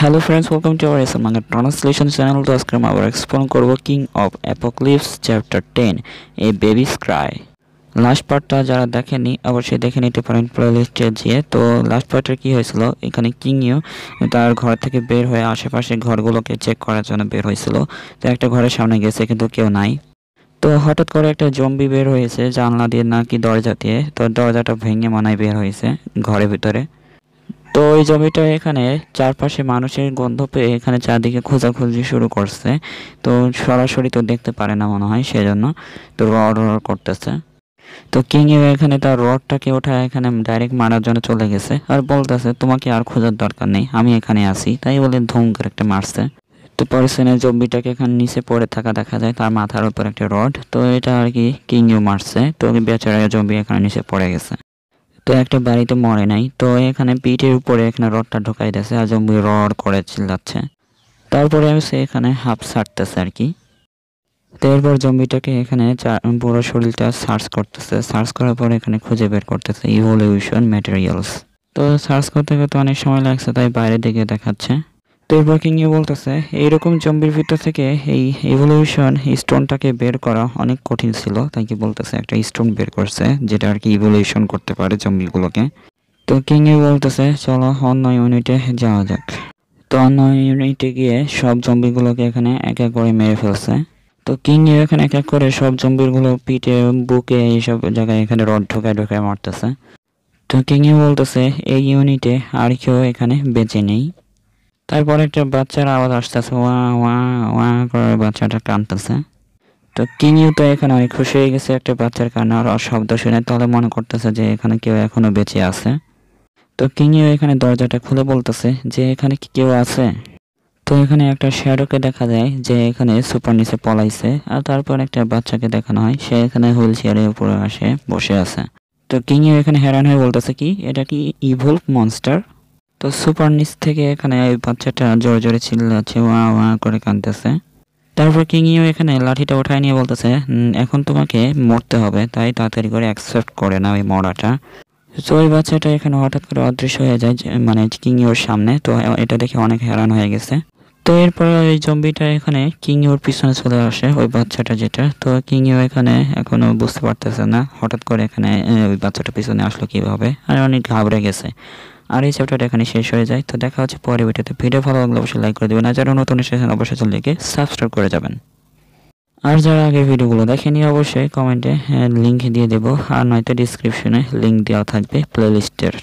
Hello friends, welcome to our SM manga translation channel. তো আজকে আমরা আবার এক্সপ্লোর করবো king of apocalypse chapter 10 A babies Cry. Last পার্টটা যারা দেখেনি অবশ্যই দেখে নিতে পারেন প্লেলিস্টে যেয়ে। তো লাস্ট পার্টের কী হয়েছিল, এখানে কিংইও তার ঘর থেকে বের হয়ে আশেপাশে ঘরগুলোকে চেক করার জন্য বের হয়েছিল। তো একটা ঘরের সামনে গেছে কিন্তু কেউ নাই। তো হঠাৎ করে একটা জম্বি বের হয়েছে জানলা দিয়ে নাকি দরজা দিয়ে। তো দরজাটা ভেঙে মনায় বের হয়েছে ঘরের ভিতরে। তো ওই জমিটা এখানে চারপাশে মানুষের গন্ধ পেয়ে এখানে চারদিকে খোঁজাখুঁজি শুরু করছে। তো সরাসরি তো দেখতে পারে না মনে হয়, সেজন্য তো রড করতেছে। তো কিংও এখানে তার রডটাকে ওঠায় এখানে ডাইরেক্ট মারার জন্য চলে গেছে আর বলতেছে তোমাকে আর খোঁজার দরকার নেই, আমি এখানে আছি। তাই বলে ধুম করে একটা মারছে। তো পরে সেনের জম্বিটাকে এখানে নিচে পড়ে থাকা দেখা যায়, তার মাথার উপর একটা রড। তো এটা আর কি কিংও মারছে। তো বেচারা জম্বি এখানে নিচে পড়ে গেছে। তো একটা বাড়িতে মরে নাই। তো এখানে পিঠের উপরে এখানে রডটা ঢোকাই দিয়েছে আর জম্বি রড করে চিল্লাচ্ছে। তারপরে সে এখানে হাফ ছাড়তেছে আর কি। তো এরপর জম্বিটাকে এখানে পুরো শরীরটা সার্চ করতেছে। সার্চ করার পর এখানে খুঁজে বের করতেছে ইভলিউশন ম্যাটেরিয়ালস। তো সার্চ করতে করতে অনেক সময় লাগছে, তাই বাইরের দিকে দেখাচ্ছে। তো এরপর কিংয়ে বলতেছে এইরকম জম্বির ভিতর থেকে এই ইভলিউশন স্টোনটাকে বের করা অনেক কঠিন ছিল। তাই কি বলতেছে একটা স্টোন বের করছে যেটা আর কি ইভলিউশন করতে পারে জম্বিগুলোকে। তো কিংয়ে বলতেছে চলো অন্য ইউনিটে যাওয়া যাক। তো অন্য ইউনিটে গিয়ে সব জম্বিগুলোকে এখানে এক এক করে মেরে ফেলছে। তো কিংয়ে এখানে এক এক করে সব জম্বিগুলো পিঠে বুকে এইসব জায়গায় এখানে রড ঢোকায় মারতেছে। তো কিংয়ে বলতেছে এই ইউনিটে আর কেউ এখানে বেঁচে নেই। তারপর একটা বাচ্চার আওয়াজ আসতেছে, ওয়া ওয়া ওয়া করে বাচ্চাটা কাঁদতেছে। তো কিংইও তো এখানে অনেক খুশি হয়ে গেছে একটা বাচ্চার কান্নার শব্দ শুনে। তাহলে মনে করতেছে যে এখানে কেউ এখনো বেঁচে আছে। তো কিংইও এখানে দরজাটা খুলে বলতেছে যে এখানে কি কেউ আছে। তো এখানে একটা শ্যাডোকে দেখা যায় যে এখানে সুপার নিচে পলাইছে। আর তারপর একটা বাচ্চাকে দেখানো হয়, সে এখানে হুইল চেয়ারের উপরে বসে আছে। তো কিংইও এখানে হ্যারান হয়ে বলতেছে কি এটা কি ইভলভ মনস্টার। তো সুপার নিচ থেকে এখানে ওই বাচ্চাটা জোরে জোরে চিল্লাচ্ছে, ওয়া ওয়া করে কাঁদতেছে। তারপর কিংইও এখানে লাঠিটা উঠায় নিয়ে বলতেছে এখন তোমাকে মরতে হবে, তাই তাড়াতাড়ি করে অ্যাকসেপ্ট করে না ওই মরাটা। তো ওই বাচ্চাটা এখানে হঠাৎ করে অদৃশ্য হয়ে যায় মানে কিংইওর সামনে। তো এটা দেখে অনেক হেরান হয়ে গেছে। তো এরপর ওই জম্বিটা এখানে কিংইওর পিছনে চলে আসে, ওই বাচ্চাটা যেটা। তো কিংইও এখানে এখনো বুঝতে পারতেছে না হঠাৎ করে এখানে ওই বাচ্চাটা পিছনে আসলো কিভাবে, আর অনেক ঘাবড়ে গেছে। আর এই চ্যাপ্টারটা এখানে শেষ হয়ে যায়। তো দেখা হচ্ছে পরে ভিডিওতে। ভিডিও ভালো লাগলে অবশ্যই লাইক করে দেবেন, আর যারা নতুন এসেছেন অবশ্যই চ্যানেলটিকে সাবস্ক্রাইব করে যাবেন। আর যারা আগের ভিডিওগুলো দেখেনি অবশ্যই কমেন্টে লিঙ্ক দিয়ে দেবো, আর নয়তো ডিসক্রিপশনে লিঙ্ক দেওয়া থাকবে প্লেলিস্টের।